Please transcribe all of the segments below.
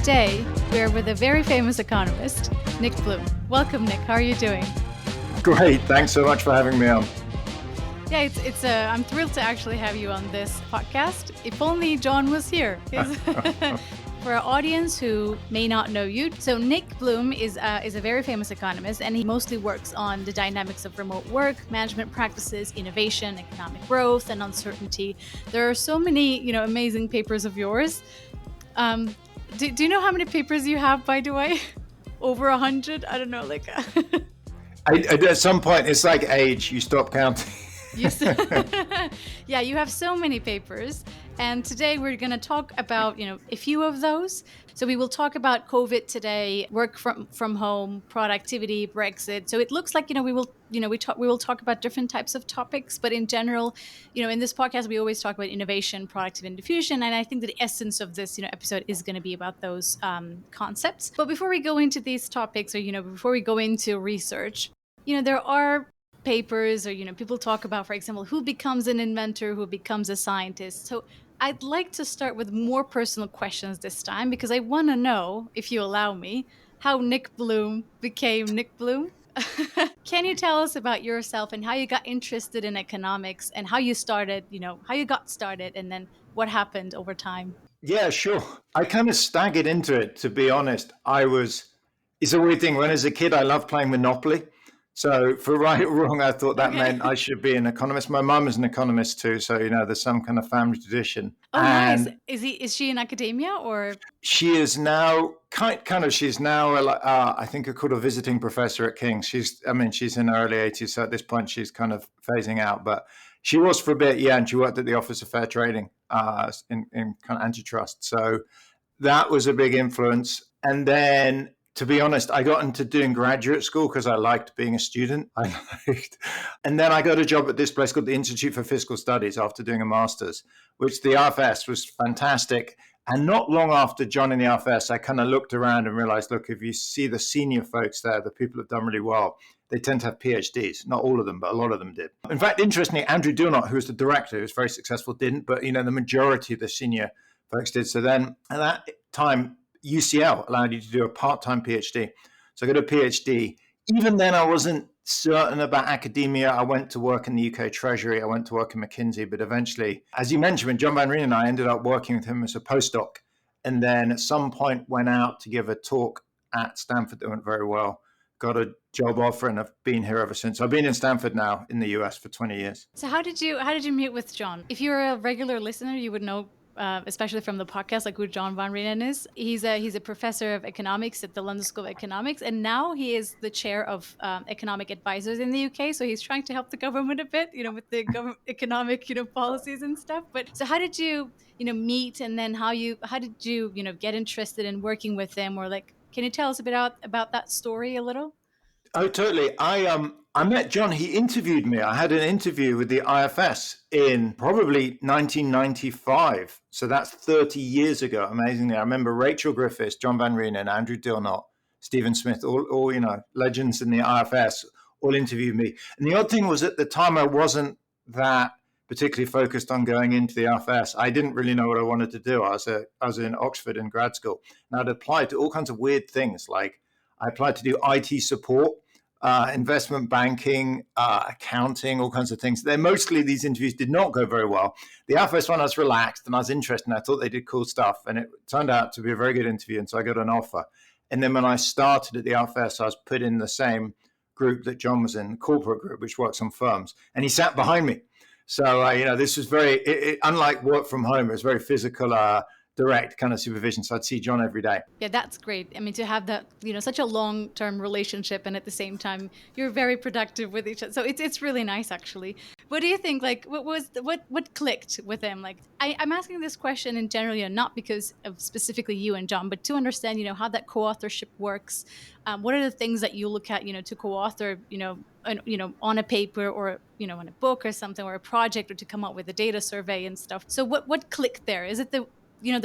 today we're with a very famous economist, Nick Bloom. Welcome, Nick. How are you doing? Great. Thanks so much for having me on. Yeah, I'm thrilled to actually have you on this podcast. If only John was here. For our audience who may not know you, so Nick Bloom is a very famous economist, and he mostly works on the dynamics of remote work, management practices, innovation, economic growth, and uncertainty. There are so many, amazing papers of yours. Do you know how many papers you have, by the way? Over 100? I don't know, like. At some point, it's like age. You stop counting. Yeah, you have so many papers. And today we're going to talk about, a few of those. So we will talk about COVID today, work from home, productivity, Brexit. So it looks like, we will talk about different types of topics. But in general, in this podcast, we always talk about innovation, productivity, and diffusion. And I think that the essence of this, episode is going to be about those concepts. But before we go into these topics, or, before we go into research, there are papers, or people talk about, for example, who becomes an inventor, who becomes a scientist. So I'd like to start with more personal questions this time, because I want to know, if you allow me, how Nick Bloom became Nick Bloom. Can you tell us about yourself and how you got interested in economics, and how you started, how you got started, and then what happened over time? Yeah, sure. I kind of staggered into it, to be honest. It's a weird thing. When as a kid, I loved playing Monopoly. So for right or wrong, I thought that meant I should be an economist. My mum is an economist too, so there's some kind of family tradition. Oh, and nice. Is she in academia, or? She is now she's now I think called a visiting professor at King's. She's in her early 80s, so at this point she's kind of phasing out. But she was for a bit, and she worked at the Office of Fair Trading in kind of antitrust. So that was a big influence. And then, to be honest, I got into doing graduate school because I liked being a student. And then I got a job at this place called the Institute for Fiscal Studies after doing a master's, which the RFS was fantastic. And not long after joining the RFS, I kind of looked around and realized, look, if you see the senior folks there, the people who've done really well, they tend to have PhDs. Not all of them, but a lot of them did. In fact, interestingly, Andrew Dunlop, who was the director, who was very successful, didn't. But, the majority of the senior folks did. So then at that time, UCL allowed you to do a part-time PhD. So I got a PhD. Even then, I wasn't certain about academia. I went to work in the UK Treasury. I went to work in McKinsey. But eventually, as you mentioned, when John Van Reenen and I ended up working with him as a postdoc, and then at some point went out to give a talk at Stanford that went very well, got a job offer, and I've been here ever since. I've been in Stanford now in the US for 20 years. So how did you meet with John? If you're a regular listener, you would know, especially from the podcast, like who John Van Reenen is. He's a professor of economics at the London School of Economics, and now he is the chair of economic advisors in the UK. So he's trying to help the government a bit, with the economic, policies and stuff. But so how did you, meet, and then how did you, get interested in working with him, or like, can you tell us a bit about that story a little? Oh, totally. I met John. He interviewed me. I had an interview with the IFS in probably 1995. So that's 30 years ago. Amazingly, I remember Rachel Griffiths, John Van Reenen, Andrew Dunlop, Stephen Smith, all legends in the IFS, all interviewed me. And the odd thing was, at the time, I wasn't that particularly focused on going into the IFS. I didn't really know what I wanted to do. I was in Oxford in grad school, and I'd applied to all kinds of weird things. Like I applied to do IT support, investment banking, accounting, all kinds of things. These interviews did not go very well. The first one, I was relaxed and I was interested, and I thought they did cool stuff. And it turned out to be a very good interview. And so I got an offer. And then when I started at the RFS, I was put in the same group that John was in, the corporate group, which works on firms. And he sat behind me. So, this was very, unlike work from home, it was very physical, direct kind of supervision. So I'd see John every day. Yeah, that's great. I mean, to have that, such a long-term relationship, and at the same time, you're very productive with each other. So it's really nice, actually. What do you think? Like, what clicked with him? Like, I'm asking this question in general, not because of specifically you and John, but to understand, how that co-authorship works. What are the things that you look at, to co-author, on a paper, or in a book or something, or a project, or to come up with a data survey and stuff. So what clicked there? Is it the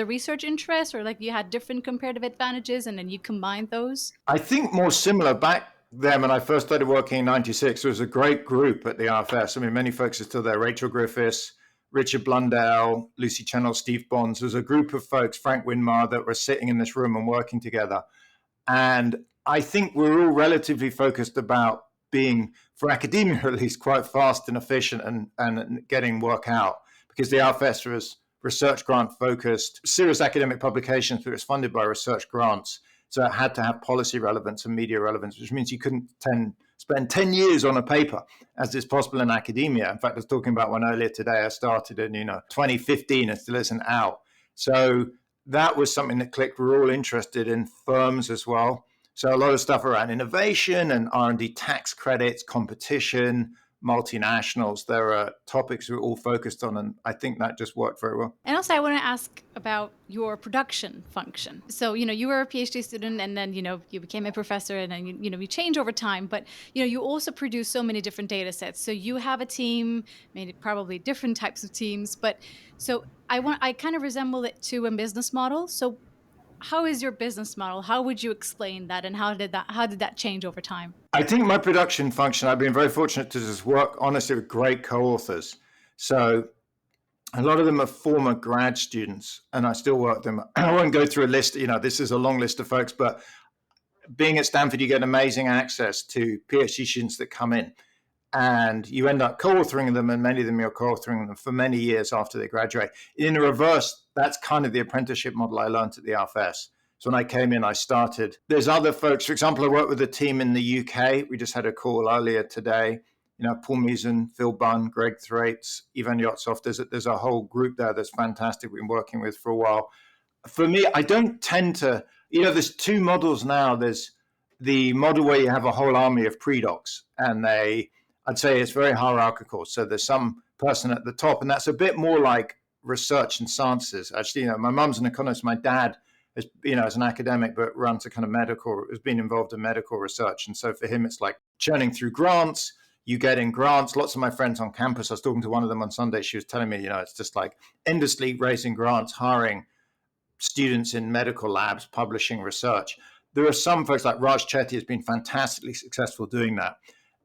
research interest, or like you had different comparative advantages and then you combined those? I think more similar. Back then, when I first started working in 96, there was a great group at the RFS. I mean, many folks are still there. Rachel Griffiths, Richard Blundell, Lucy Chennell, Steve Bonds. There's a group of folks, Frank Winmar, that were sitting in this room and working together. And I think we're all relatively focused about being, for academia at least, quite fast and efficient and getting work out, because the RFS was research grant focused, serious academic publications, but it was funded by research grants. So it had to have policy relevance and media relevance, which means you couldn't spend 10 years on a paper, as is possible in academia. In fact, I was talking about one earlier today. I started in 2015 and still isn't out. So that was something that clicked. We're all interested in firms as well. So a lot of stuff around innovation and R&D tax credits, competition, multinationals. There are topics we're all focused on, and I think that just worked very well. And also I want to ask about your production function. So, you were a PhD student, and then, you became a professor, and then, you change over time, but, you also produce so many different data sets. So you have a team, maybe probably different types of teams, but so I kind of resemble it to a business model. So how is your business model? How would you explain that? And how did that change over time? I think my production function, I've been very fortunate to just work, honestly, with great co-authors. So a lot of them are former grad students, and I still work them. I won't go through a list, this is a long list of folks, but being at Stanford, you get amazing access to PhD students that come in, and you end up co-authoring them, and many of them you're co-authoring them for many years after they graduate. In the reverse, that's kind of the apprenticeship model I learned at the RFS. So when I came in, I started. There's other folks. For example, I work with a team in the UK. We just had a call earlier today. Paul Meason, Phil Bunn, Greg Thwaites, Ivan Yotsov. There's a whole group there that's fantastic. We've been working with for a while. For me, I don't tend to, there's two models now. There's the model where you have a whole army of pre-docs, and I'd say it's very hierarchical. So there's some person at the top, and that's a bit more like research and sciences. Actually, my mum's an economist. My dad is, as an academic, but runs a kind of has been involved in medical research. And so for him, it's like churning through grants. You get in grants. Lots of my friends on campus, I was talking to one of them on Sunday. She was telling me, it's just like endlessly raising grants, hiring students in medical labs, publishing research. There are some folks like Raj Chetty has been fantastically successful doing that.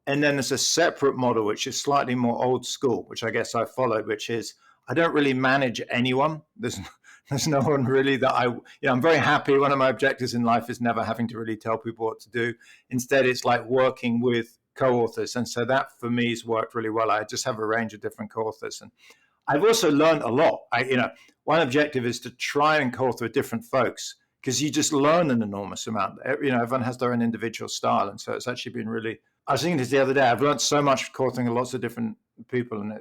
And then there's a separate model, which is slightly more old school, which I guess I followed, which is I don't really manage anyone. There's no one really that I'm very happy. One of my objectives in life is never having to really tell people what to do. Instead, it's like working with co-authors. And so that for me has worked really well. I just have a range of different co-authors. And I've also learned a lot. One objective is to try and co-author with different folks, because you just learn an enormous amount. Everyone has their own individual style. And so it's actually been really, I was thinking this the other day, I've learned so much co-authoring with lots of different people. And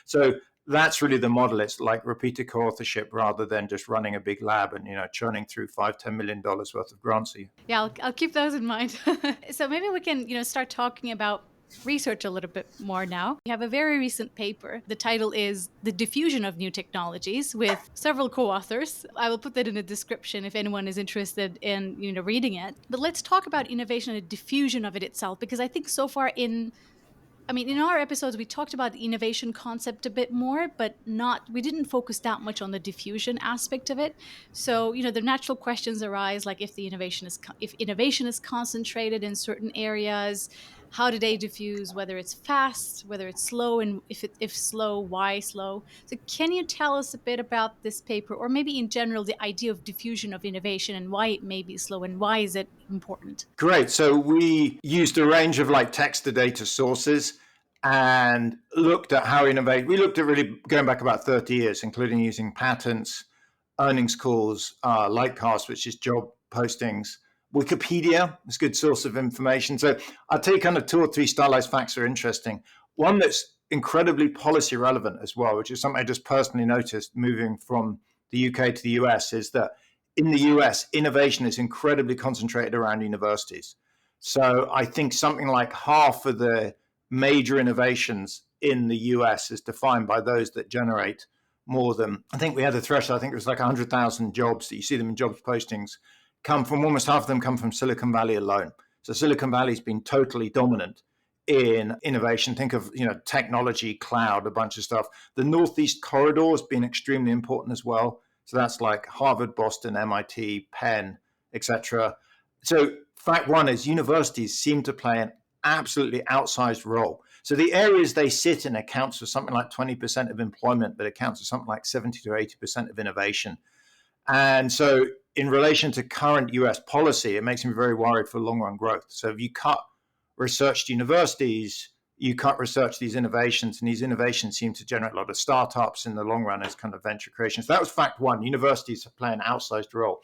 so that's really the model. It's like repeated co-authorship rather than just running a big lab and, churning through $5-10 million worth of grants a year. Yeah, I'll keep those in mind. So maybe we can, start talking about research a little bit more now. We have a very recent paper. The title is The Diffusion of New Technologies, with several co-authors. I will put that in the description if anyone is interested in, reading it. But let's talk about innovation and the diffusion of it itself, because I think so far in our episodes, we talked about the innovation concept a bit more, but we didn't focus that much on the diffusion aspect of it. So, the natural questions arise, like if innovation is concentrated in certain areas, how do they diffuse, whether it's fast, whether it's slow, and if slow, why slow? So can you tell us a bit about this paper, or maybe in general, the idea of diffusion of innovation and why it may be slow and why is it important? Great. So we used a range of text to data sources and looked at how we looked at really going back about 30 years, including using patents, earnings calls, Lightcast, which is job postings, Wikipedia is a good source of information. So I'll tell you kind of two or three stylized facts that are interesting. One that's incredibly policy relevant as well, which is something I just personally noticed moving from the UK to the US, is that in the US, innovation is incredibly concentrated around universities. So I think something like half of the major innovations in the US is defined by those that generate more than, I think we had a threshold, I think it was like 100,000 jobs that you see them in jobs postings, almost half of them come from Silicon Valley alone. So Silicon Valley's been totally dominant in innovation. Think of, technology, cloud, a bunch of stuff. The Northeast Corridor has been extremely important as well. So that's like Harvard, Boston, MIT, Penn, etc. So fact one is universities seem to play an absolutely outsized role. So the areas they sit in accounts for something like 20% of employment, but accounts for something like 70 to 80% of innovation. And so in relation to current US policy, it makes me very worried for long run growth. So if you cut research to universities, you cut research to these innovations, and these innovations seem to generate a lot of startups in the long run as kind of venture creation. So that was fact one. Universities play an outsized role.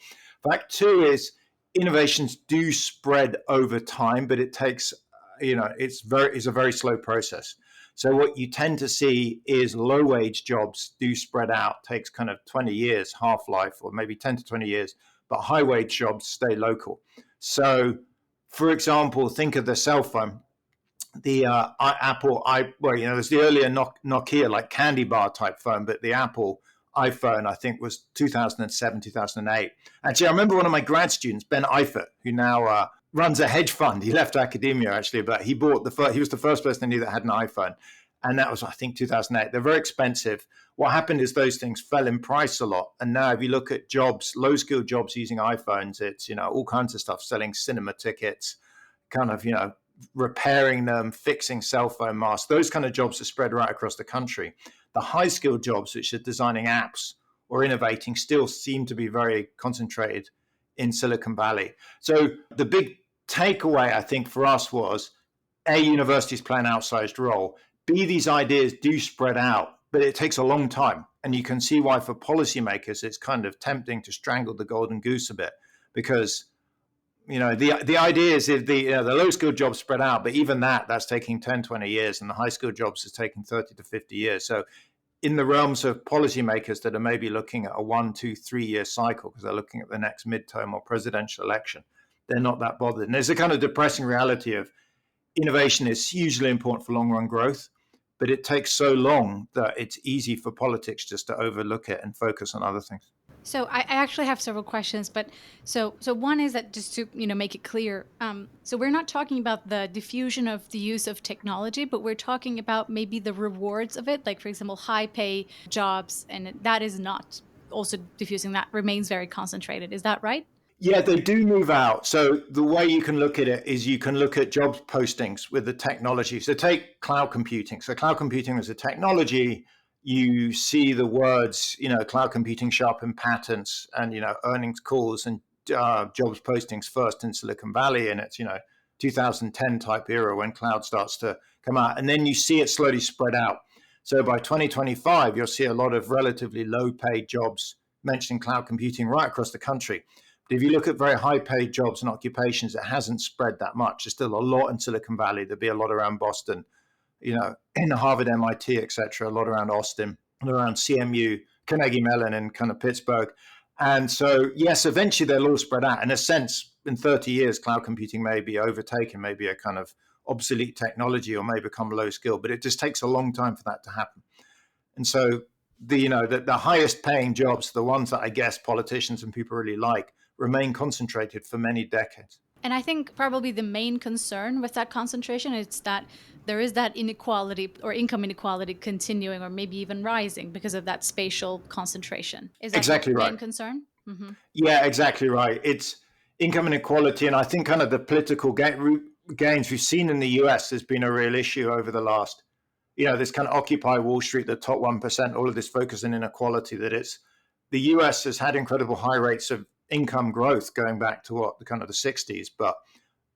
Fact two is innovations do spread over time, but it takes, it's a very slow process. So what you tend to see is low wage jobs do spread out, takes kind of 20 years half life, or maybe 10 to 20 years, but high wage jobs stay local. So for example, think of the cell phone. The Apple, there's the earlier Nokia, like candy bar type phone, but the Apple iPhone, I think, was 2007, 2008. Actually, I remember one of my grad students, Ben Eifert, who now runs a hedge fund. He left academia, actually, but he was the first person I knew that had an iPhone. And that was, I think, 2008. They're very expensive. What happened is those things fell in price a lot. And now if you look at jobs, low-skilled jobs using iPhones, it's, all kinds of stuff, selling cinema tickets, kind of, repairing them, fixing cell phone masts. Those kind of jobs are spread right across the country. The high-skilled jobs, which are designing apps or innovating, still seem to be very concentrated in Silicon Valley. So the big takeaway, I think, for us was, A, universities play an outsized role. B, these ideas do spread out, but it takes a long time. And you can see why for policymakers, it's kind of tempting to strangle the golden goose a bit, because the idea is if the low skilled jobs spread out, but even that's taking 10, 20 years, and the high skilled jobs is taking 30 to 50 years. So in the realms of policymakers that are maybe looking at a 1, 2, 3 year cycle, because they're looking at the next midterm or presidential election, they're not that bothered. And there's a kind of depressing reality of innovation is hugely important for long run growth, but it takes so long that it's easy for politics just to overlook it and focus on other things. So I actually have several questions, but so one is that, just to make it clear, so we're not talking about the diffusion of the use of technology, but we're talking about maybe the rewards of it, like for example, high pay jobs, and that is not also diffusing. That remains very concentrated. Is that right? Yeah, they do move out. So the way you can look at it is you can look at job postings with the technology. So take cloud computing. So cloud computing is a technology. You see the words, cloud computing show up in patents and, earnings calls and jobs postings first in Silicon Valley. And it's, 2010 type era when cloud starts to come out. And then you see it slowly spread out. So by 2025, you'll see a lot of relatively low paid jobs mentioning cloud computing right across the country. But if you look at very high paid jobs and occupations, it hasn't spread that much. There's still a lot in Silicon Valley. There'll be a lot around Boston, in Harvard, MIT, et cetera, a lot around Austin, a lot around CMU, Carnegie Mellon, and kind of Pittsburgh. And so, yes, eventually they'll all spread out. In a sense, in 30 years, cloud computing may be overtaken, maybe a kind of obsolete technology, or may become low skill, but it just takes a long time for that to happen. And so the highest paying jobs, the ones that I guess politicians and people really like, remain concentrated for many decades. And I think probably the main concern with that concentration is that there is that inequality or income inequality continuing, or maybe even rising because of that spatial concentration. Is that exactly the right. main concern? Mm-hmm. Yeah, exactly right. It's income inequality. And I think kind of the political gains we've seen in the US has been a real issue over the last, this kind of Occupy Wall Street, the top 1%, all of this focus on inequality, that it's the US has had incredible high rates of income growth going back to the kind of the 60s, but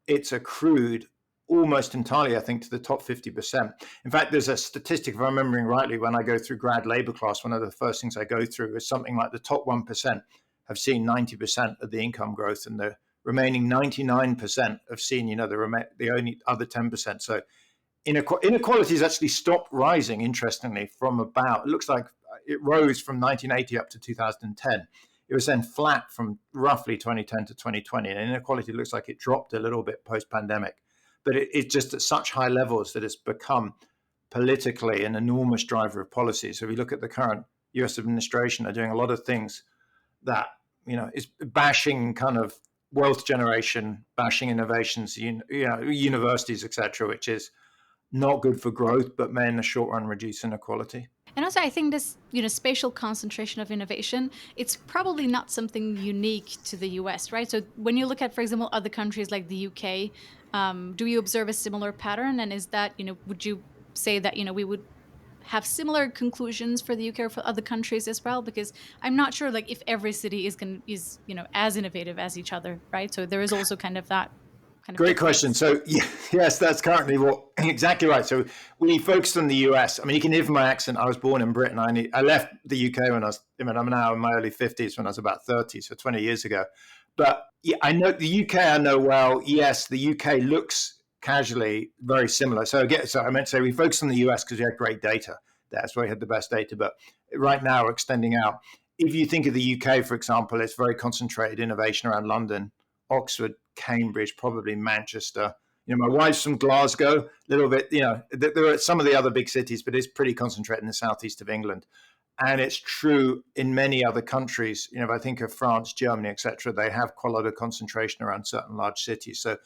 it's accrued almost entirely, I think, to the top 50%. In fact, there's a statistic, if I'm remembering rightly, when I go through grad labor class, one of the first things I go through is something like the top 1% have seen 90% of the income growth, and the remaining 99% have seen, the only other 10%. So inequality has actually stopped rising, interestingly, from about, it looks like it rose from 1980 up to 2010. It was then flat from roughly 2010 to 2020. And inequality looks like it dropped a little bit post-pandemic. But it's just at such high levels that it's become politically an enormous driver of policy. So if you look at the current US administration, they're doing a lot of things that, is bashing kind of wealth generation, bashing innovations, universities, et cetera, which is not good for growth, but may in the short run reduce inequality. And also, I think this, spatial concentration of innovation, it's probably not something unique to the US, right? So when you look at, for example, other countries like the UK, do you observe a similar pattern? And is that, would you say that, we would have similar conclusions for the UK or for other countries as well? Because I'm not sure like if every city is as innovative as each other, right? So there is also kind of that kind of Great question. difference. So yes, that's currently what exactly right. So we focused on the US. I mean, you can hear from my accent. I was born in Britain. I left the UK when I'm now in my early 50s when I was about 30, so 20 years ago. But yeah, I know the UK. I know well. Yes, the UK looks casually very similar. So again, I meant to say we focused on the US because we had great data. That's where we had the best data. But right now, we're extending out. If you think of the UK, for example, it's very concentrated innovation around London, Oxford, Cambridge, probably Manchester. My wife's from Glasgow, a little bit, there are some of the other big cities, but it's pretty concentrated in the southeast of England. And it's true in many other countries. If I think of France, Germany, etc., they have quite a lot of concentration around certain large cities. So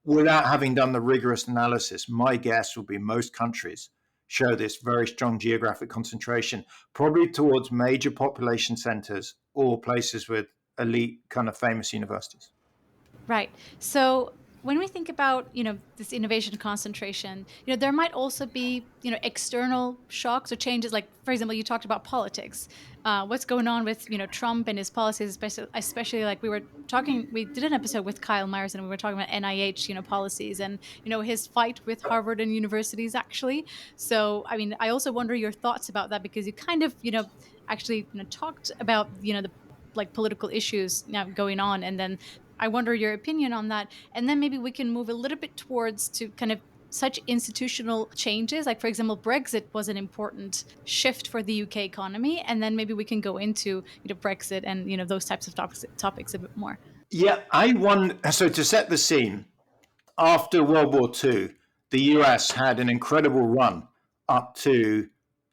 without having done the rigorous analysis, my guess would be most countries show this very strong geographic concentration, probably towards major population centers or places with elite kind of famous universities. Right. So when we think about, this innovation concentration, there might also be, external shocks or changes. Like, for example, you talked about politics. What's going on with, Trump and his policies, especially like we did an episode with Kyle Myers and we were talking about NIH, policies and, his fight with Harvard and universities actually. So, I mean, I also wonder your thoughts about that because you kind of, actually, talked about, the like political issues now going on, and then I wonder your opinion on that. And then maybe we can move a little bit towards to kind of such institutional changes. Like, for example, Brexit was an important shift for the UK economy. And then maybe we can go into Brexit and those types of topics a bit more. Yeah, so to set the scene, after World War II, the US had an incredible run up to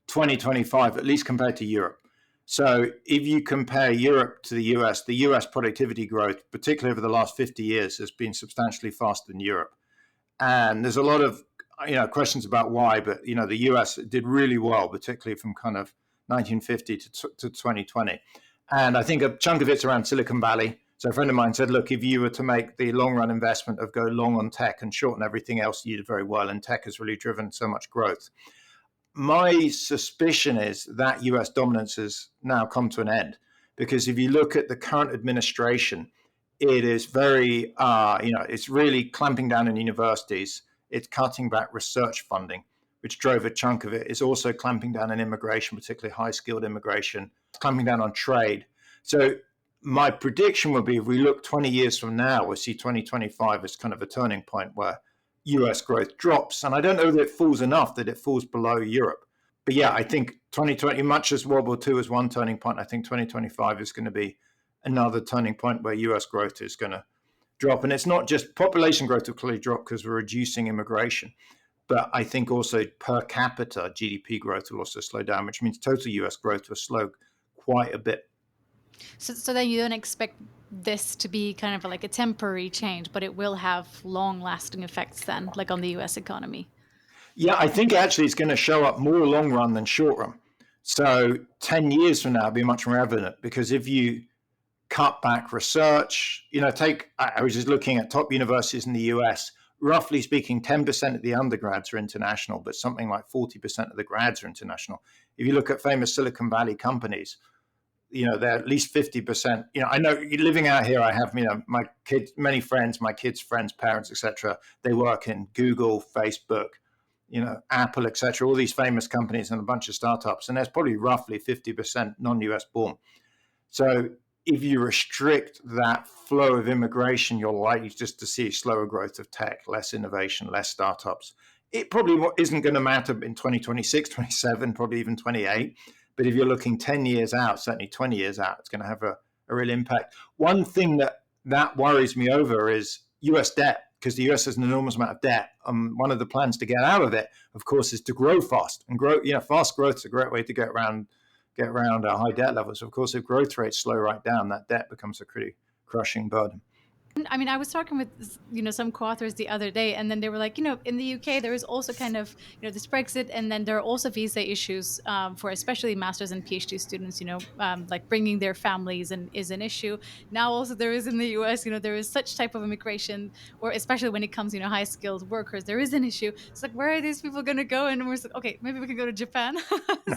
2025, at least compared to Europe. So if you compare Europe to the US productivity growth, particularly over the last 50 years, has been substantially faster than Europe. And there's a lot of questions about why, but the US did really well, particularly from kind of 1950 to 2020. And I think a chunk of it's around Silicon Valley. So a friend of mine said, look, if you were to make the long run investment of go long on tech and short on everything else, you did very well. And tech has really driven so much growth. My suspicion is that US dominance has now come to an end, because if you look at the current administration, it is very, it's really clamping down on universities. It's cutting back research funding, which drove a chunk of it. It's also clamping down on immigration, particularly high-skilled immigration. It's clamping down on trade. So my prediction would be if we look 20 years from now, we'll see 2025 as kind of a turning point where US growth drops. And I don't know that it falls enough that it falls below Europe. But yeah, I think 2020, much as World War II was one turning point, I think 2025 is going to be another turning point where US growth is going to drop. And it's not just population growth will clearly drop because we're reducing immigration, but I think also per capita GDP growth will also slow down, which means total US growth will slow quite a bit. So then you don't expect this to be kind of like a temporary change, but it will have long-lasting effects then, like on the US economy. Yeah, I think actually it's going to show up more long run than short run. So 10 years from now, it'll be much more evident, because if you cut back research, I was just looking at top universities in the US, roughly speaking, 10% of the undergrads are international, but something like 40% of the grads are international. If you look at famous Silicon Valley companies, they're at least 50%. I know living out here, I have, my kids, many friends, my kids' friends, parents, etc. They work in Google, Facebook, Apple, etc. All these famous companies and a bunch of startups. And there's probably roughly 50% non-US born. So if you restrict that flow of immigration, you're likely just to see slower growth of tech, less innovation, less startups. It probably isn't going to matter in 2026, 27, probably even 28. But if you're looking 10 years out, certainly 20 years out, it's going to have a real impact. One thing that worries me over is US debt, because the US has an enormous amount of debt. One of the plans to get out of it, of course, is to grow fast. And fast growth is a great way to get around high debt levels. Of course, if growth rates slow right down, that debt becomes a pretty crushing burden. I mean, I was talking with some co-authors the other day, and then they were like, in the UK there is also kind of this Brexit, and then there are also visa issues for especially masters and PhD students. Like bringing their families and is an issue. Now also there is in the US, there is such type of immigration, or especially when it comes high skilled workers, there is an issue. It's like, where are these people going to go? And we're like, okay, maybe we can go to Japan.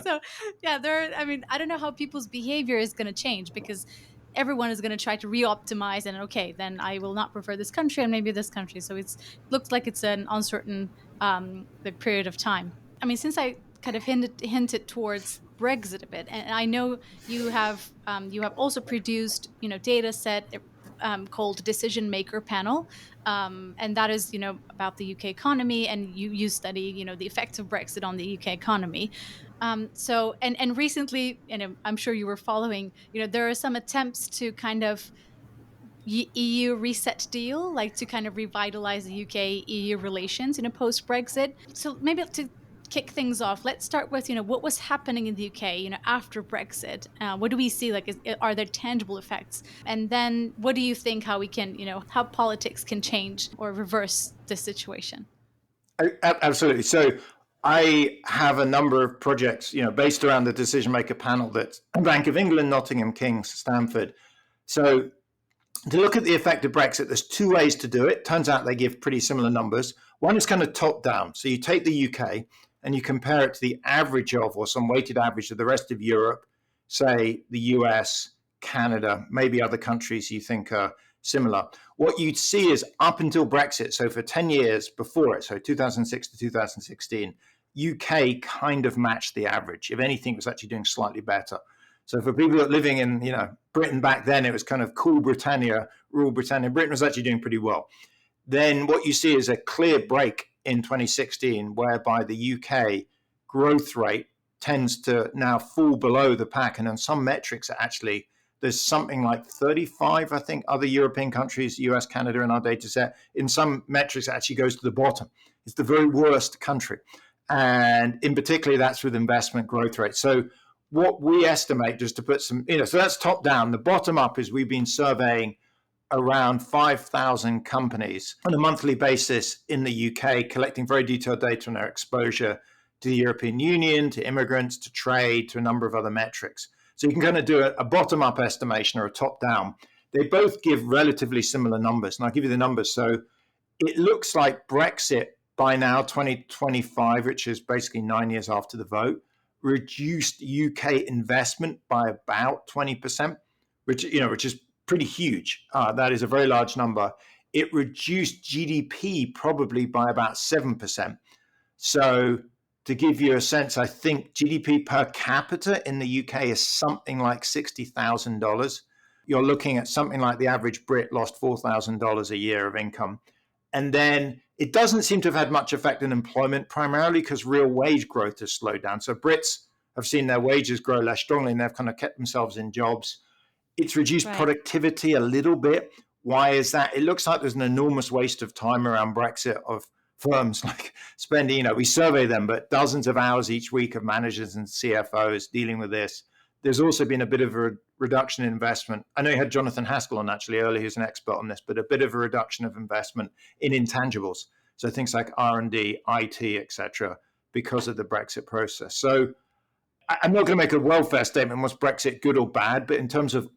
So yeah, I mean, I don't know how people's behavior is going to change, because everyone is going to try to re-optimize, and okay, then I will not prefer this country and maybe this country. So it looks like it's an uncertain the period of time. I mean, since I kind of hinted towards Brexit a bit, and I know you have also produced data set called Decision Maker Panel, and that is about the UK economy, and you study the effects of Brexit on the UK economy. So and recently, I'm sure you were following, there are some attempts to kind of EU reset deal, like to kind of revitalize the UK EU relations, post Brexit. So maybe to kick things off, let's start with what was happening in the UK, after Brexit. What do we see? Like, are there tangible effects? And then, what do you think? How we can, how politics can change or reverse this situation? Absolutely. So I have a number of projects, based around the decision maker panel that's Bank of England, Nottingham, King's, Stanford. So to look at the effect of Brexit, there's two ways to do it. Turns out they give pretty similar numbers. One is kind of top down. So you take the UK and you compare it to the average of, or some weighted average of the rest of Europe, say the US, Canada, maybe other countries you think are similar. What you'd see is up until Brexit, so for 10 years before it, so 2006 to 2016, UK kind of matched the average. If anything, it was actually doing slightly better. So for people that are living in, Britain back then, it was kind of cool Britannia, rule Britannia. Britain was actually doing pretty well. Then what you see is a clear break in 2016, whereby the UK growth rate tends to now fall below the pack. And on some metrics, actually, there's something like 35, I think, other European countries, US, Canada in our data set. In some metrics, it actually goes to the bottom. It's the very worst country. And in particular, that's with investment growth rate. So what we estimate, just to put some, so that's top down. The bottom up is we've been surveying around 5,000 companies on a monthly basis in the UK, collecting very detailed data on their exposure to the European Union, to immigrants, to trade, to a number of other metrics. So you can kind of do a bottom-up estimation or a top-down. They both give relatively similar numbers, and I'll give you the numbers. So it looks like Brexit by now, 2025, which is basically 9 years after the vote, reduced UK investment by about 20%, which is pretty huge. That is a very large number. It reduced GDP probably by about 7%. So to give you a sense, I think GDP per capita in the UK is something like $60,000. You're looking at something like the average Brit lost $4,000 a year of income. And then it doesn't seem to have had much effect on employment, primarily because real wage growth has slowed down. So Brits have seen their wages grow less strongly, and they've kind of kept themselves in jobs. It's reduced productivity a little bit. Why is that? It looks like there's an enormous waste of time around Brexit of firms like spending, we survey them, but dozens of hours each week of managers and CFOs dealing with this. There's also been a bit of a reduction in investment. I know you had Jonathan Haskell on actually earlier, who's an expert on this, but a bit of a reduction of investment in intangibles. So things like R&D, IT, etc., because of the Brexit process. So I'm not going to make a welfare statement, was Brexit good or bad, but in terms of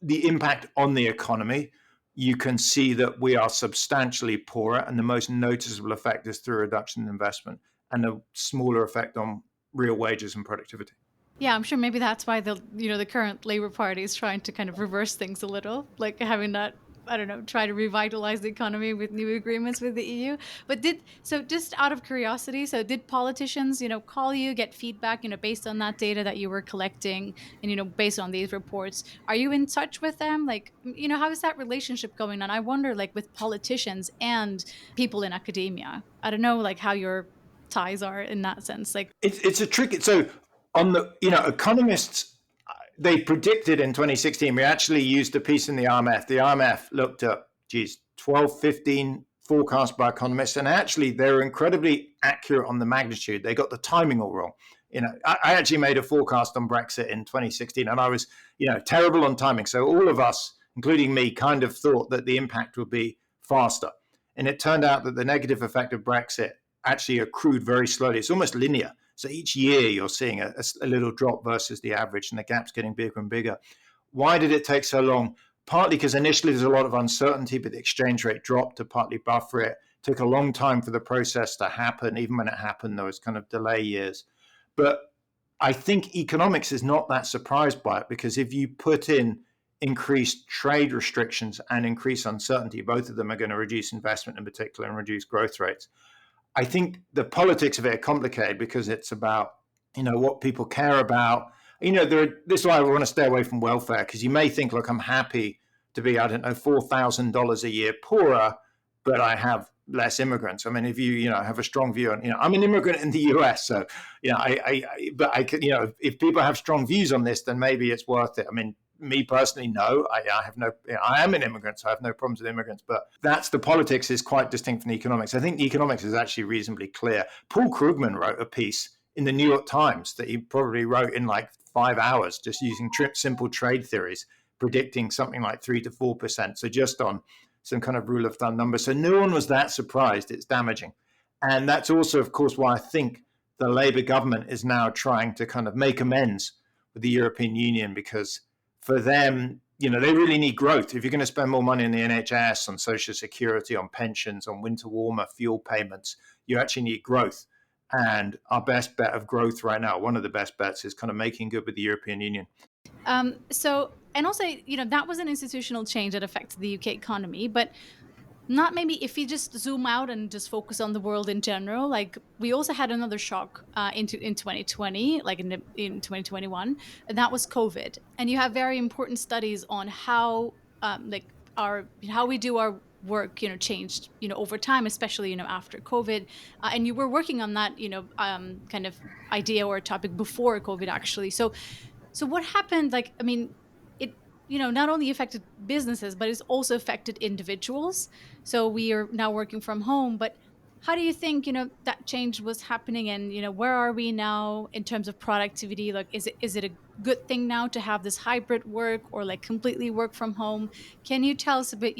the impact on the economy, you can see that we are substantially poorer, and the most noticeable effect is through a reduction in investment and a smaller effect on real wages and productivity. Yeah, I'm sure maybe that's why the current Labour Party is trying to kind of reverse things a little, like having that, I don't know, try to revitalize the economy with new agreements with the EU. But just out of curiosity, so did politicians, call you, get feedback, based on that data that you were collecting and, based on these reports? Are you in touch with them? Like, how is that relationship going on? I wonder, like, with politicians and people in academia. I don't know, like, how your ties are in that sense. Like, it's a tricky. So on the, economists, they predicted in 2016, we actually used a piece in the IMF. The IMF looked at, 12, 15 forecasts by economists, and actually they're incredibly accurate on the magnitude. They got the timing all wrong. I actually made a forecast on Brexit in 2016, and I was, terrible on timing. So all of us, including me, kind of thought that the impact would be faster. And it turned out that the negative effect of Brexit actually accrued very slowly. It's almost linear. So each year you're seeing a little drop versus the average, and the gap's getting bigger and bigger. Why did it take so long? Partly because initially there's a lot of uncertainty, but the exchange rate dropped to partly buffer it. It took a long time for the process to happen. Even when it happened, there was kind of delay years. But I think economics is not that surprised by it, because if you put in increased trade restrictions and increase uncertainty, both of them are going to reduce investment in particular and reduce growth rates. I think the politics of it are complicated because it's about, what people care about. This is why I want to stay away from welfare, because you may think, look, I'm happy to be, I don't know, $4,000 a year poorer, but I have less immigrants. I mean, if you have a strong view on, I'm an immigrant in the US, so but I can, if people have strong views on this, then maybe it's worth it. I mean, me personally, no, I have no, I am an immigrant, so I have no problems with immigrants, but that's the politics is quite distinct from the economics. I think the economics is actually reasonably clear. Paul Krugman wrote a piece in the New York Times that he probably wrote in like 5 hours, just using simple trade theories, predicting something like 3 to 4%. So just on some kind of rule of thumb number. So no one was that surprised. It's damaging. And that's also, of course, why I think the Labour government is now trying to kind of make amends with the European Union, because for them, they really need growth. If you're going to spend more money on the NHS, on social security, on pensions, on winter warmer, fuel payments, you actually need growth. And our best bet of growth right now, one of the best bets, is kind of making good with the European Union. And also, that was an institutional change that affected the UK economy, but not maybe if you just zoom out and just focus on the world in general. Like, we also had another shock in 2020, like in 2021, and that was COVID. And you have very important studies on how how we do our work, changed, over time, especially, after COVID. And you were working on that, kind of idea or topic before COVID, actually. So what happened? Like, I mean, it, not only affected businesses, but it's also affected individuals. So we are now working from home, but how do you think, that change was happening, and, where are we now in terms of productivity? Like, is it a good thing now to have this hybrid work, or like completely work from home? Can you tell us a bit,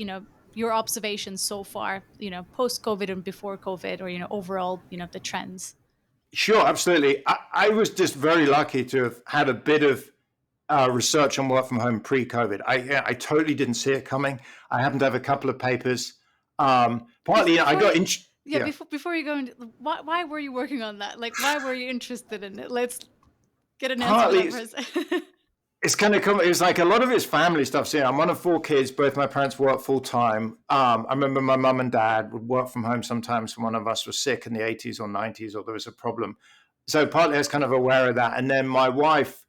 your observations so far, post COVID and before COVID, or, overall, the trends? Sure, absolutely. I was just very lucky to have had a bit of research on work from home pre-COVID. I totally didn't see it coming. I happened to have a couple of papers. Partly, I got Before you go into why were you working on that? Like, why were you interested in it? Let's get an answer to that first. It's kind of cool. It was like a lot of it's family stuff. So I'm one of 4 kids. Both my parents work full time. I remember my mum and dad would work from home sometimes when one of us was sick in the 80s or 90s, or there was a problem. So partly I was kind of aware of that. And then my wife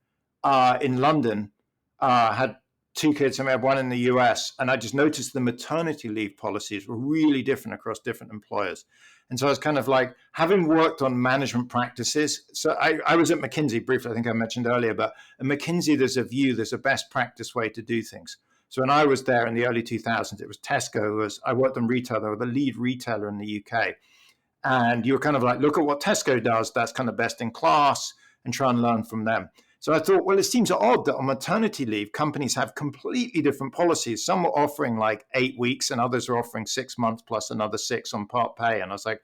in London had 2 kids, and we had one in the US. And I just noticed the maternity leave policies were really different across different employers. And so I was kind of like, having worked on management practices. So I was at McKinsey briefly, I think I mentioned earlier, but at McKinsey, there's a best practice way to do things. So when I was there in the early 2000s, it was Tesco. I worked on retail. They were the lead retailer in the UK. And you were kind of like, look at what Tesco does. That's kind of best in class, and try and learn from them. So I thought, well, it seems odd that on maternity leave, companies have completely different policies. Some are offering like 8 weeks, and others are offering 6 months plus another 6 on part pay. And I was like,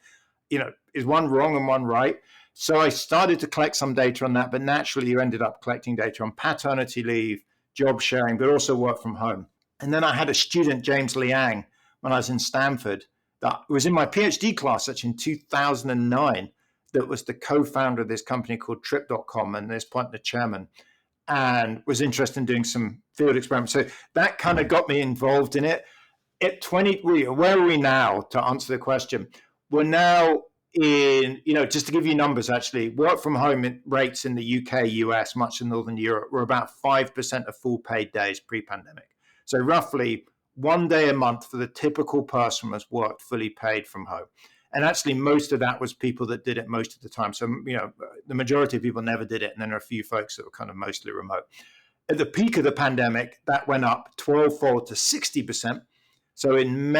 is one wrong and one right? So I started to collect some data on that, but naturally you ended up collecting data on paternity leave, job sharing, but also work from home. And then I had a student, James Liang, when I was in Stanford, that was in my PhD class, actually in 2009. That was the co-founder of this company called Trip.com, and at this point the chairman, and was interested in doing some field experiments. So that kind of got me involved in it. Where are we now, to answer the question? We're now in, just to give you numbers, actually, work from home rates in the UK, US, much in Northern Europe, were about 5% of full paid days pre-pandemic. So roughly 1 day a month for the typical person was worked fully paid from home. And actually, most of that was people that did it most of the time. So, the majority of people never did it. And then there are a few folks that were kind of mostly remote. At the peak of the pandemic, that went up 12-fold to 60%. So in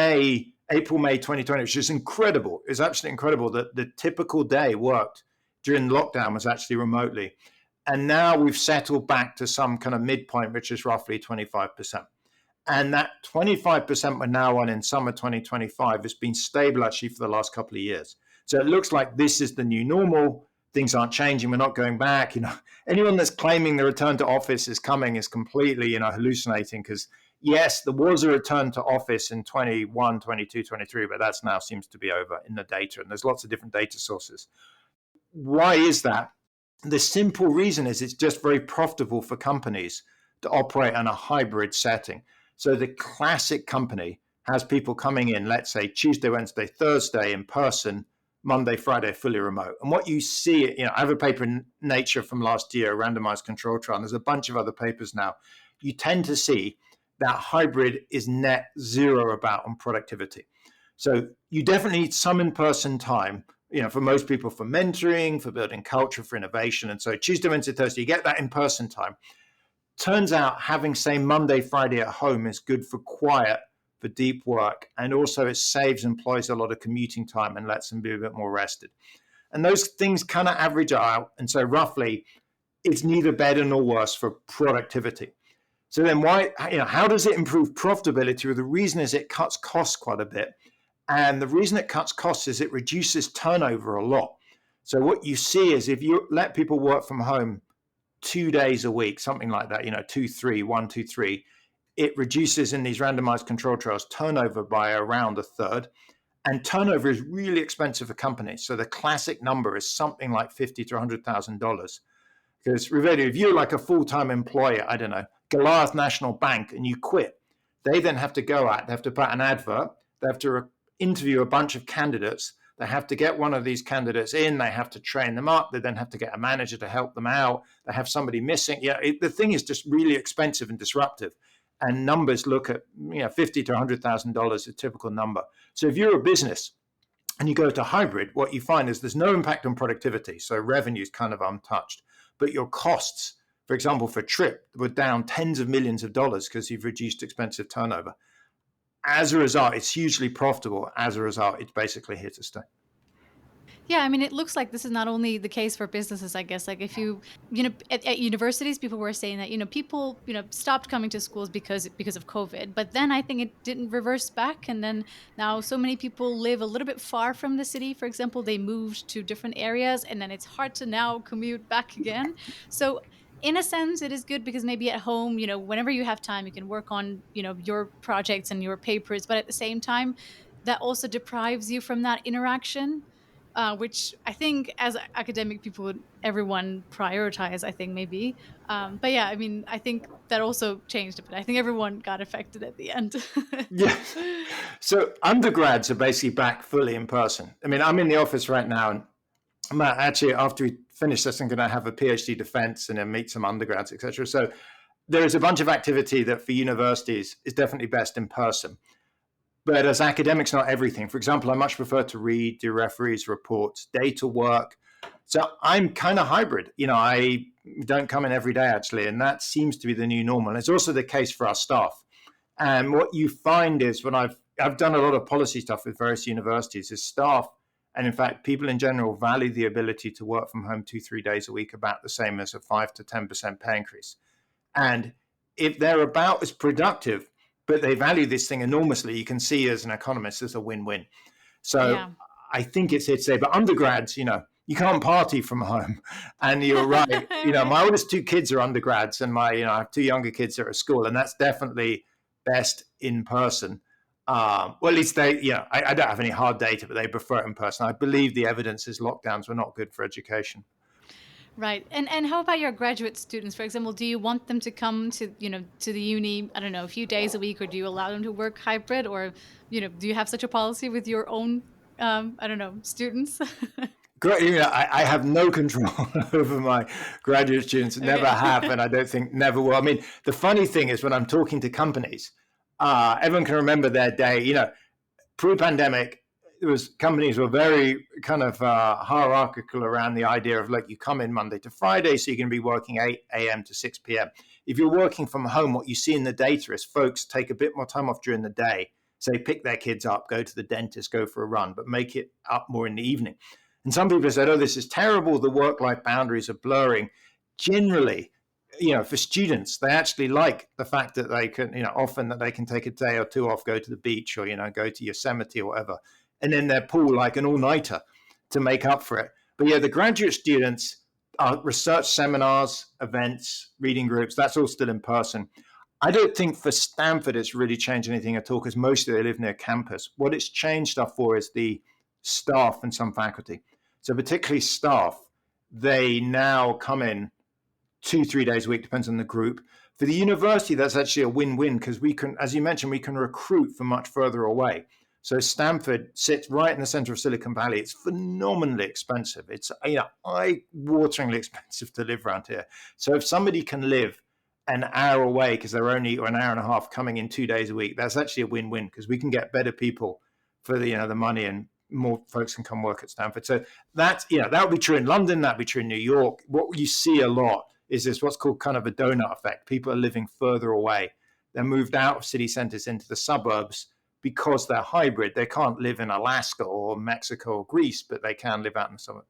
April, May 2020, which is incredible. It's absolutely incredible that the typical day worked during lockdown was actually remotely. And now we've settled back to some kind of midpoint, which is roughly 25%. And that 25% we're now on in summer 2025 has been stable actually for the last couple of years. So it looks like this is the new normal. Things aren't changing. We're not going back. Anyone that's claiming the return to office is coming is completely, hallucinating, because yes, there was a return to office in 21, 22, 23, but that's now seems to be over in the data. And there's lots of different data sources. Why is that? The simple reason is it's just very profitable for companies to operate in a hybrid setting. So the classic company has people coming in, let's say Tuesday, Wednesday, Thursday in person, Monday, Friday, fully remote. And what you see, I have a paper in Nature from last year, a randomized control trial, and there's a bunch of other papers now. You tend to see that hybrid is net zero about on productivity. So you definitely need some in-person time, for most people, for mentoring, for building culture, for innovation. And so Tuesday, Wednesday, Thursday, you get that in-person time. Turns out having, say, Monday, Friday at home is good for quiet, for deep work. And also it saves employees a lot of commuting time and lets them be a bit more rested. And those things kind of average out. And so roughly, it's neither better nor worse for productivity. So then how does it improve profitability? Well, the reason is it cuts costs quite a bit. And the reason it cuts costs is it reduces turnover a lot. So what you see is if you let people work from home 2 days a week, something like that, 2, 3, 1, 2, 3, it reduces in these randomized control trials turnover by around a third. And turnover is really expensive for companies. So the classic number is something like $50,000 to $100,000. Because if you're like a full-time employer, I don't know, Goliath National Bank, and you quit, they then have to they have to put an advert, they have to interview a bunch of candidates, they have to get one of these candidates in, they have to train them up, they then have to get a manager to help them out, they have somebody missing. The thing is just really expensive and disruptive. And numbers look at $50,000 to $100,000, a typical number. So if you're a business and you go to hybrid, what you find is there's no impact on productivity. So revenue is kind of untouched. But your costs, for example, for trip, were down tens of millions of dollars because you've reduced expensive turnover. As a result, it's hugely profitable. As a result, it's basically here to stay. Yeah, I mean, it looks like this is not only the case for businesses, I guess. Like if at universities, people were saying that, people, stopped coming to schools because of COVID. But then I think it didn't reverse back. And then now so many people live a little bit far from the city. For example, they moved to different areas and then it's hard to now commute back again. So in a sense, it is good because maybe at home, whenever you have time, you can work on, your projects and your papers. But at the same time, that also deprives you from that interaction. Which I think as academic people everyone prioritize, I think maybe. But yeah, I mean, I think that also changed a bit. I think everyone got affected at the end. Yeah. So undergrads are basically back fully in person. I mean, I'm in the office right now, and I'm actually, after we finish this, I'm going to have a PhD defense and then meet some undergrads, etc. So there is a bunch of activity that for universities is definitely best in person. But as academics, not everything. For example, I much prefer to read, do referees, reports, data work. So I'm kind of hybrid. I don't come in every day, actually, and that seems to be the new normal. And it's also the case for our staff. And what you find is when I've done a lot of policy stuff with various universities, is staff, and in fact, people in general value the ability to work from home 2-3 days a week about the same as a 5 to 10% pay increase. And if they're about as productive, but they value this thing enormously, you can see as an economist as a win-win. So yeah. I think it's here to say, but undergrads, you can't party from home. And you're right. My oldest 2 kids are undergrads, and I have 2 younger kids that are at school, and that's definitely best in person. Well, at least they, I don't have any hard data, but they prefer it in person. I believe the evidence is lockdowns were not good for education. Right. And how about your graduate students? For example, do you want them to come to, to the uni, I don't know, a few days a week, or do you allow them to work hybrid, or, do you have such a policy with your own, I don't know, students? Great. I have no control over my graduate students, never have, and I don't think never will. I mean, the funny thing is when I'm talking to companies, everyone can remember their day, pre-pandemic, companies were very kind of hierarchical around the idea of, like, you come in Monday to Friday, so you're going to be working 8 a.m. to 6 p.m. If you're working from home, what you see in the data is folks take a bit more time off during the day. Say, pick their kids up, go to the dentist, go for a run, but make it up more in the evening. And some people said, oh, this is terrible. The work-life boundaries are blurring. Generally, for students, they actually like the fact that they can, often that they can take a day or two off, go to the beach or, go to Yosemite or whatever, and in their pool like an all-nighter to make up for it. But yeah, the graduate students are research seminars, events, reading groups, that's all still in person. I don't think for Stanford it's really changed anything at all because mostly they live near campus. What it's changed stuff for is the staff and some faculty. So particularly staff, they now come in 2-3 days a week, depends on the group. For the university, that's actually a win-win because we can, as you mentioned, we can recruit from much further away. So Stanford sits right in the center of Silicon Valley. It's phenomenally expensive. It's eye-wateringly expensive to live around here. So if somebody can live an hour away because they're only, or an hour and a half coming in 2 days a week, that's actually a win-win because we can get better people for the money, and more folks can come work at Stanford. So that would be true in London, that'd be true in New York. What you see a lot is this what's called kind of a donut effect. People are living further away. They're moved out of city centers into the suburbs because they're hybrid. They can't live in Alaska or Mexico or Greece, but they can live out in the suburbs.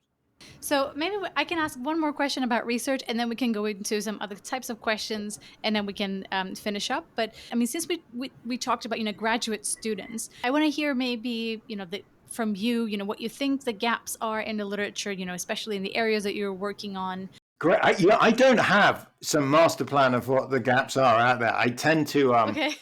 So maybe I can ask one more question about research, and then we can go into some other types of questions, and then we can finish up. But I mean, since we talked about graduate students, I want to hear maybe from you, what you think the gaps are in the literature, especially in the areas that you're working on. Great. I don't have some master plan of what the gaps are out there. I tend to, Okay.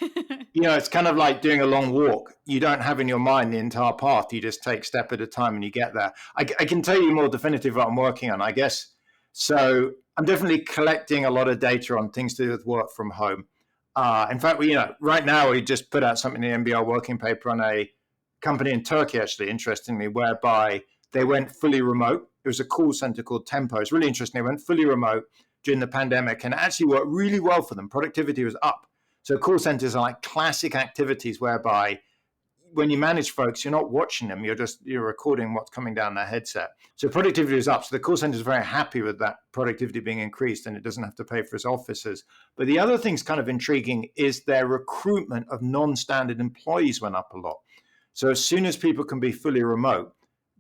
it's kind of like doing a long walk. You don't have in your mind the entire path. You just take step at a time and you get there. I can tell you more definitive what I'm working on, I guess. So I'm definitely collecting a lot of data on things to do with work from home. In fact, right now we just put out something in the MBR working paper on a company in Turkey, actually, interestingly, whereby they went fully remote. It was a call center called Tempo. It's really interesting. They went fully remote during the pandemic and it actually worked really well for them. Productivity was up. So call centers are like classic activities whereby when you manage folks, you're not watching them. You're recording what's coming down their headset. So productivity is up. So the call center is very happy with that productivity being increased and it doesn't have to pay for its officers. But the other thing's kind of intriguing is their recruitment of non-standard employees went up a lot. So as soon as people can be fully remote,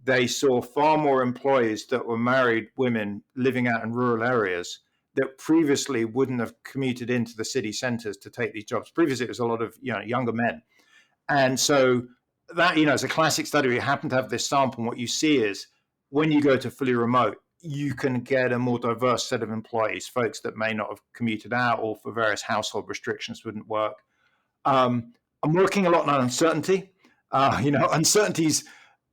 they saw far more employees that were married women living out in rural areas that previously wouldn't have commuted into the city centers to take these jobs. Previously, it was a lot of younger men. And so that, it's a classic study. We happen to have this sample. And what you see is when you go to fully remote, you can get a more diverse set of employees, folks that may not have commuted out or for various household restrictions wouldn't work. I'm working a lot on uncertainty. Uncertainties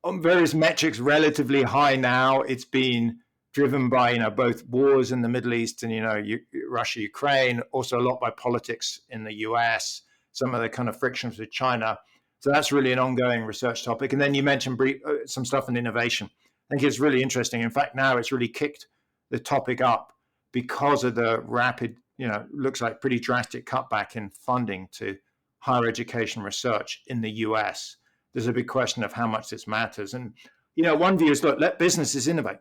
on various metrics relatively high now. It's been driven by both wars in the Middle East and Russia, Ukraine, also a lot by politics in the US, some of the kind of frictions with China. So that's really an ongoing research topic. And then you mentioned some stuff in innovation. I think it's really interesting. In fact, now it's really kicked the topic up because of the rapid, looks like pretty drastic cutback in funding to higher education research in the US. There's a big question of how much this matters. And, one view is, look, let businesses innovate.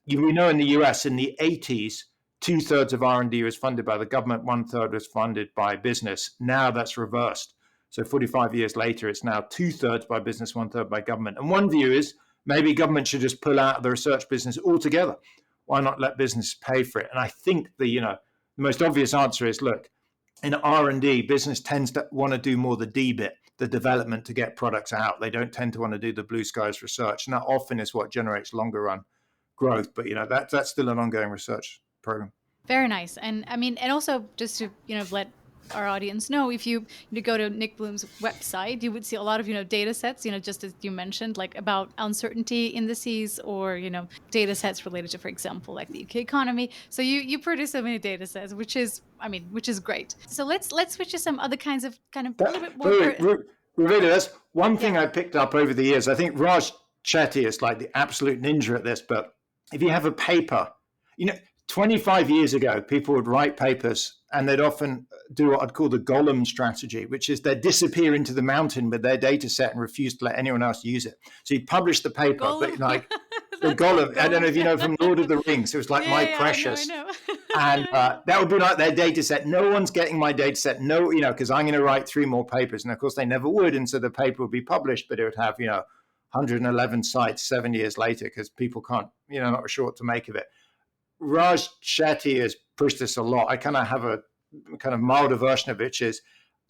We know in the US in the 80s, 2/3 of R&D was funded by the government, 1/3 was funded by business. Now that's reversed. So 45 years later, it's now 2/3 by business, 1/3 by government. And one view is maybe government should just pull out of the research business altogether. Why not let business pay for it? And I think the most obvious answer is, look, in R&D, business tends to want to do more the D bit, the development to get products out. They don't tend to want to do the blue skies research. And that often is what generates longer run growth. But, that's still an ongoing research program. Very nice. And I mean, and also just to, let our audience know, if you go to Nick Bloom's website, you would see a lot of, data sets, just as you mentioned, like about uncertainty indices or, data sets related to, for example, like the UK economy. So you produce so many data sets, which is great. So let's switch to some other kinds of a little bit more. Really, that's one thing I picked up over the years. I think Raj Chetty is like the absolute ninja at this, but if you have a paper, 25 years ago, people would write papers and they'd often do what I'd call the Gollum strategy, which is they'd disappear into the mountain with their data set and refuse to let anyone else use it. So you'd publish the paper, Gollum. But like the Gollum, I don't know if you know from Lord of the Rings, it was like my precious. I know. And that would be like their data set. No one's getting my data set. No, because I'm going to write 3 more papers. And of course they never would. And so the paper would be published, but it would have, 111 sites 7 years later because people can't, not sure what to make of it. Raj Chetty has push this a lot. I kind of have a kind of milder version of it, which is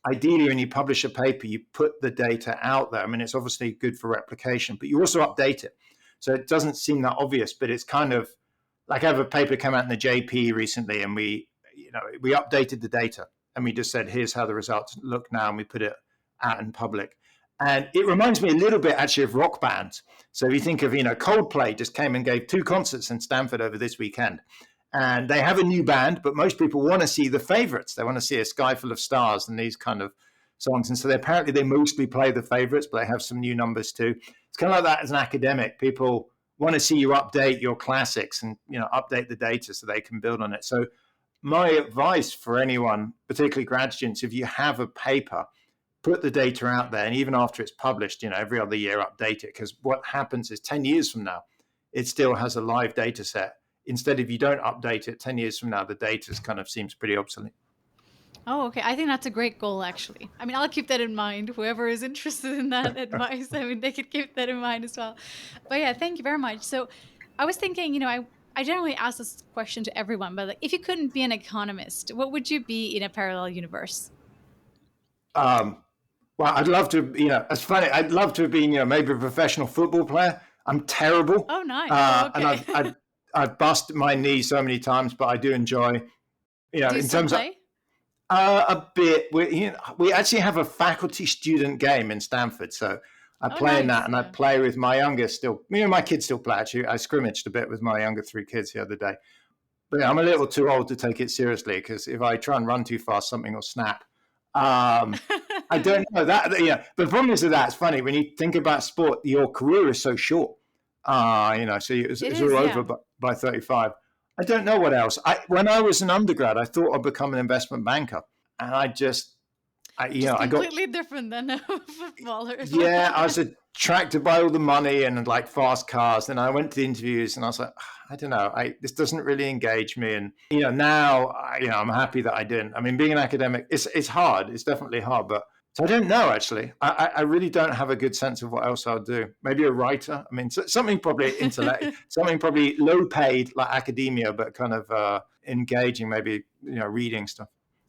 ideally when you publish a paper, you put the data out there. I mean, it's obviously good for replication, but you also update it. So it doesn't seem that obvious, but it's kind of like I have a paper come out in the JP recently, and we updated the data, and we just said, here's how the results look now, and we put it out in public. And it reminds me a little bit actually of rock bands. So if you think of, Coldplay just came and gave 2 concerts in Stanford over this weekend. And they have a new band, but most people want to see the favorites. They want to see A Sky Full of Stars and these kind of songs. And so apparently they mostly play the favorites, but they have some new numbers too. It's kind of like that as an academic. People want to see you update your classics and, update the data so they can build on it. So my advice for anyone, particularly grad students, if you have a paper, put the data out there. And even after it's published, every other year, update it. Because what happens is 10 years from now, it still has a live data set. Instead, if you don't update it 10 years from now, the data kind of seems pretty obsolete. Oh, okay. I think that's a great goal, actually. I mean, I'll keep that in mind. Whoever is interested in that advice, I mean, they could keep that in mind as well. But yeah, thank you very much. So I was thinking, I generally ask this question to everyone, but like, if you couldn't be an economist, what would you be in a parallel universe? Well, I'd love to, it's funny. I'd love to have been, maybe a professional football player. I'm terrible. Oh, nice. Okay. And I've busted my knee so many times, but I do enjoy, Do you in still terms play? a bit. We actually have a faculty student game in Stanford, so I Oh, play in nice. that, and I play with my youngest still. My kids still play. Actually, I scrimmaged a bit with my younger 3 kids the other day. But yeah, I'm a little too old to take it seriously because if I try and run too fast, something will snap. I don't know that. Yeah, but the problem is that it's funny when you think about sport. Your career is so short. So it's It all is, over yeah. by 35. I don't know what else. When I was an undergrad, I thought I'd become an investment banker, and Just I got completely different than a footballer. yeah, I was attracted by all the money and like fast cars. And I went to the interviews, and I was like, I don't know, this doesn't really engage me. And now, I'm happy that I didn't. I mean, being an academic, it's hard. It's definitely hard, but. So I don't know, actually. I really don't have a good sense of what else I'll do. Maybe a writer. I mean, something probably something probably low paid like academia, but kind of engaging, maybe, reading stuff.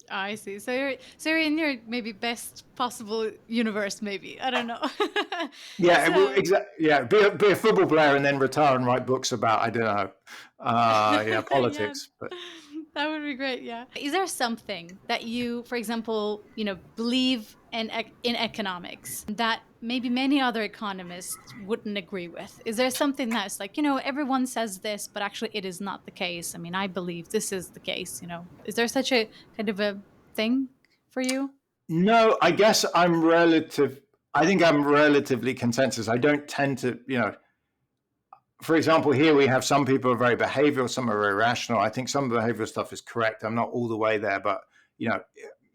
I see. So you're in your maybe best possible universe, maybe. I don't know. Yeah, So exactly. Yeah, be a football player and then retire and write books about, I don't know, yeah, politics. But that would be great. Yeah. Is there something that you, for example, believe in economics that maybe many other economists wouldn't agree with? Is there something that's like, everyone says this, but actually it is not the case? I mean, I believe this is the case. Is there such a kind of a thing for you? no, I think I'm relatively consensus. I don't tend to, for example, here we have some people are very behavioral, some are very rational. I think some of the behavioral stuff is correct. I'm not all the way there, but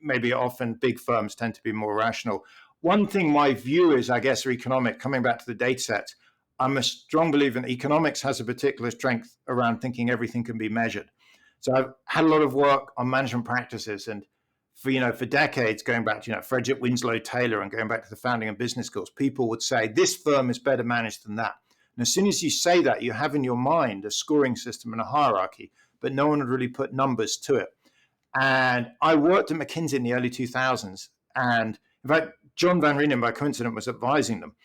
maybe often big firms tend to be more rational. One thing my view is, I guess, coming back to the data sets, I'm a strong believer in economics has a particular strength around thinking everything can be measured. So I've had a lot of work on management practices, and for decades, going back to Frederick Winslow Taylor and going back to the founding of business schools, people would say this firm is better managed than that. And as soon as you say that, you have in your mind a scoring system and a hierarchy, but no one would really put numbers to it. And I worked at McKinsey in the early 2000s. And in fact, John Van Reenen, by coincidence, was advising them.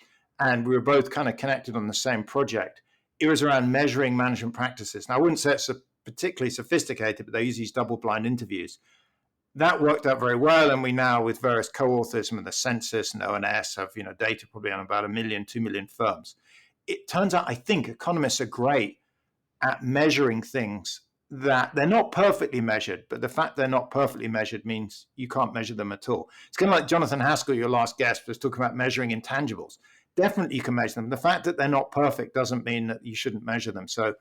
And we were both kind of connected on the same project. It was around measuring management practices. Now, I wouldn't say it's particularly sophisticated, but they use these double-blind interviews. That worked out very well. And we now, with various co-authors and the census and ONS, have data probably on about 1 million, 2 million firms. It turns out, I think economists are great at measuring things that they're not perfectly measured, but the fact they're not perfectly measured means you can't measure them at all. It's kind of like Jonathan Haskell, your last guest, was talking about measuring intangibles. Definitely you can measure them. The fact that they're not perfect doesn't mean that you shouldn't measure them. So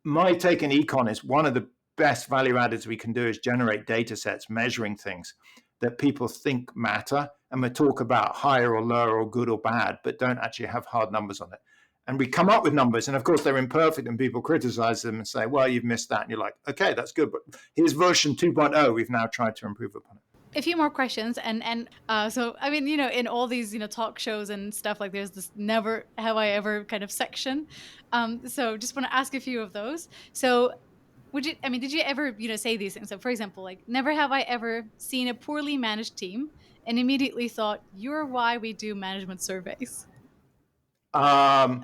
my take in econ is one of the best value addeds we can do is generate data sets measuring things that people think matter, and we talk about higher or lower or good or bad, but don't actually have hard numbers on it. And we come up with numbers, and of course they're imperfect, and people criticize them and say, well, you've missed that. And you're like, okay, that's good, but here's version 2.0. We've now tried to improve upon it. A few more questions, and so I mean, in all these talk shows and stuff, like there's this never have I ever kind of section. So just want to ask a few of those. So did you ever, say these things? So for example, like, never have I ever seen a poorly managed team and immediately thought, you're why we do management surveys. Um,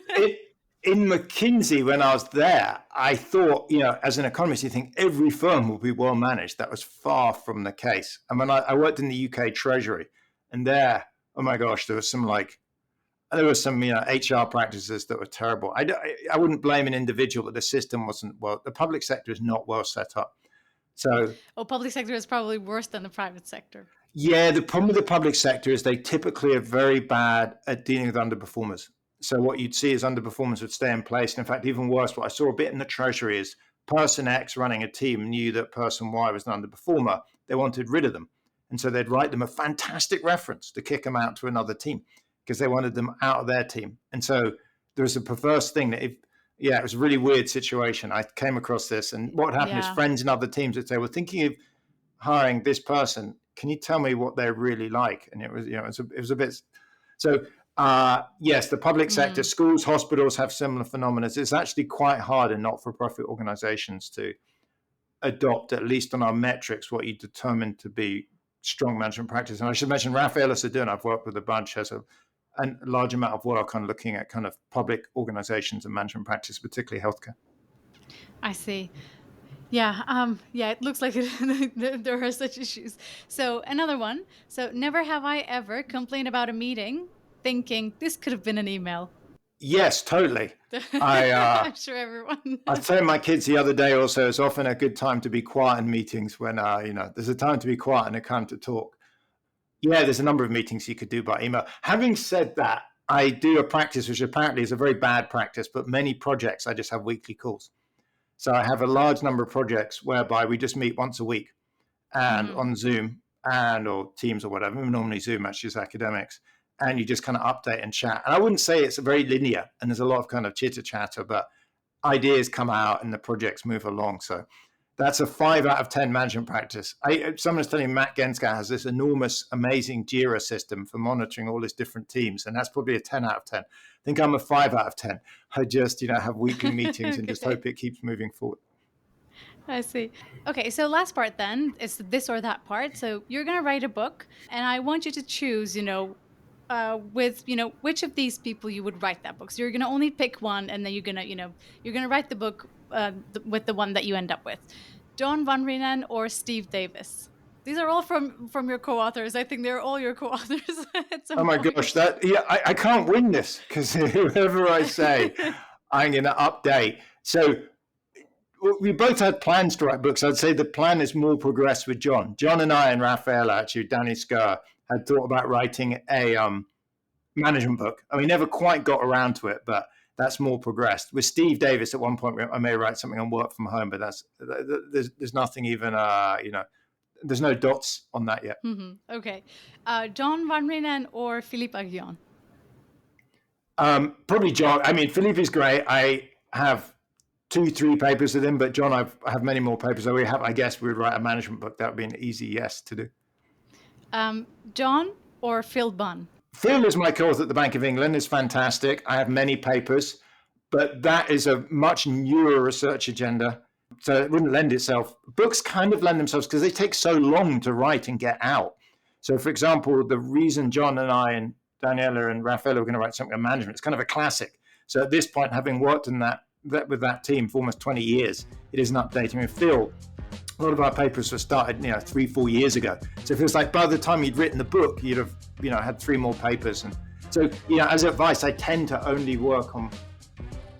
it, in McKinsey, when I was there, I thought, as an economist, you think every firm will be well managed. That was far from the case. And when I worked in the UK Treasury, and there, oh my gosh, there was some HR practices that were terrible. I wouldn't blame an individual, but the system wasn't well. The public sector is not well set up. So, Public sector is probably worse than the private sector. yeah, the problem with the public sector is they typically are very bad at dealing with underperformers. So what you'd see is underperformers would stay in place. And in fact, even worse, what I saw a bit in the Treasury is person X running a team knew that person Y was an underperformer. They wanted rid of them. And so they'd write them a fantastic reference to kick them out to another team because they wanted them out of their team. And so there was a perverse thing that it was a really weird situation. I came across this, and what happened is friends in other teams would say, we're thinking of hiring this person. Can you tell me what they're really like? And it was a bit. So yes, the public sector, schools, hospitals have similar phenomena. It's actually quite hard in not-for-profit organizations to adopt, at least on our metrics, what you determine to be strong management practice. And I should mention Rafaela Sadun, I've worked with a bunch, has a large amount of work on looking at kind of public organizations and management practice, particularly healthcare. I see. Yeah, it looks like there are such issues. So another one. So never have I ever complained about a meeting thinking this could have been an email. Yes, totally. I'm sure everyone. I was telling my kids the other day also, it's often a good time to be quiet in meetings when, there's a time to be quiet and a time to talk. Yeah, there's a number of meetings you could do by email. Having said that, I do a practice, which apparently is a very bad practice, but many projects, I just have weekly calls. So I have a large number of projects whereby we just meet once a week and on Zoom or Teams or whatever, normally Zoom actually is academics, and you just kind of update and chat. And I wouldn't say it's very linear and there's a lot of kind of chitter chatter, but ideas come out and the projects move along. So that's a 5 out of 10 management practice. Someone's telling me Matt Genska has this enormous, amazing Jira system for monitoring all his different teams, and that's probably a 10 out of 10. I think I'm a 5 out of 10. I just, have weekly meetings and just hope it keeps moving forward. I see. Okay, so last part then is this or that part. So you're going to write a book, and I want you to choose, with which of these people you would write that book. So you're going to only pick one, and then you're going to write the book with the one that you end up with. John Van Reenen or Steve Davis. These are all from your co-authors. I think they're all your co-authors at some point. Gosh, I can't win this because whoever I say, I'm going to update. So we both had plans to write books. I'd say the plan is more progressed with John. John and I and Rafaela, actually, Danny Skar, had thought about writing a management book. And we never quite got around to it, but that's more progressed. With Steve Davis, at one point, I may write something on work from home, but there's nothing even, there's no dots on that yet. Okay. John Van Reenen or Philippe Aghion? Probably John. I mean, Philippe is great. I have 2-3 papers with him, but John, I have many more papers. I guess we would write a management book. That would be an easy yes to do. John or Phil Bunn? Phil is my co-author at the Bank of England. Is fantastic. I have many papers, but that is a much newer research agenda. So it wouldn't lend itself. Books kind of lend themselves because they take so long to write and get out. So, for example, the reason John and I and Daniela and Rafael are going to write something on management, it's kind of a classic. So at this point, having worked in that with that team for almost 20 years, it isn't updating. And Phil, a lot of our papers were started, 3-4 years ago. So it feels like by the time you'd written the book, you'd have, had 3 more papers. And so, as advice, I tend to only work on.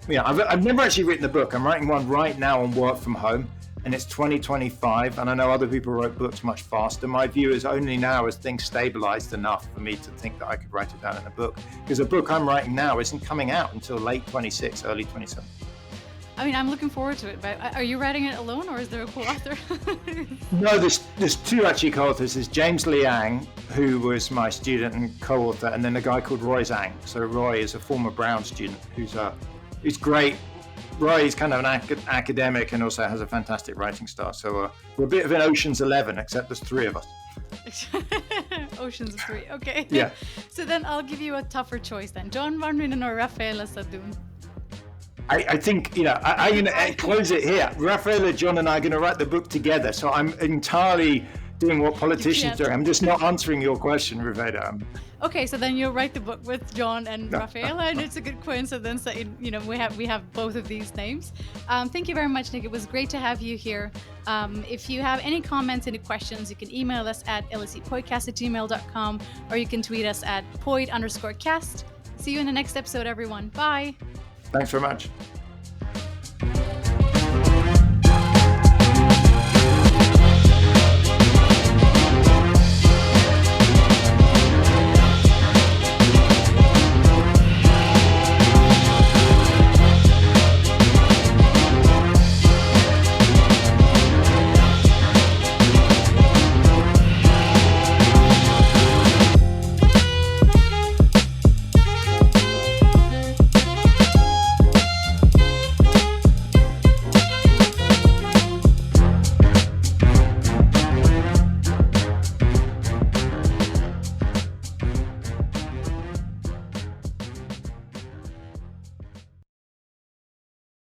I've never actually written a book. I'm writing one right now on work from home, and it's 2025. And I know other people wrote books much faster. My view is only now as things stabilized enough for me to think that I could write it down in a book. Because the book I'm writing now isn't coming out until late 26, early 27. I mean, I'm looking forward to it, but are you writing it alone or is there a co-author? No, there's 2 actually co-authors. There's James Liang, who was my student and co-author, and then a guy called Roy Zhang. So Roy is a former Brown student who's great. Roy is kind of an academic and also has a fantastic writing style. So we're a bit of an Ocean's 11, except there's 3 of us. Ocean's 3, okay. Yeah. So then I'll give you a tougher choice then. John Van Reenen or Rafaela Sadun? I think, I'm going to close it here. Rafaela, John, and I are going to write the book together. So I'm entirely doing what politicians do. I'm just not answering your question, Rafaela. Okay, so then you'll write the book with John and Rafaela, and it's a good coincidence that we have both of these names. Thank you very much, Nick. It was great to have you here. If you have any comments, any questions, you can email us at lsepodcast@gmail.com, or you can tweet us at poid_cast. See you in the next episode, everyone. Bye. Thanks very much.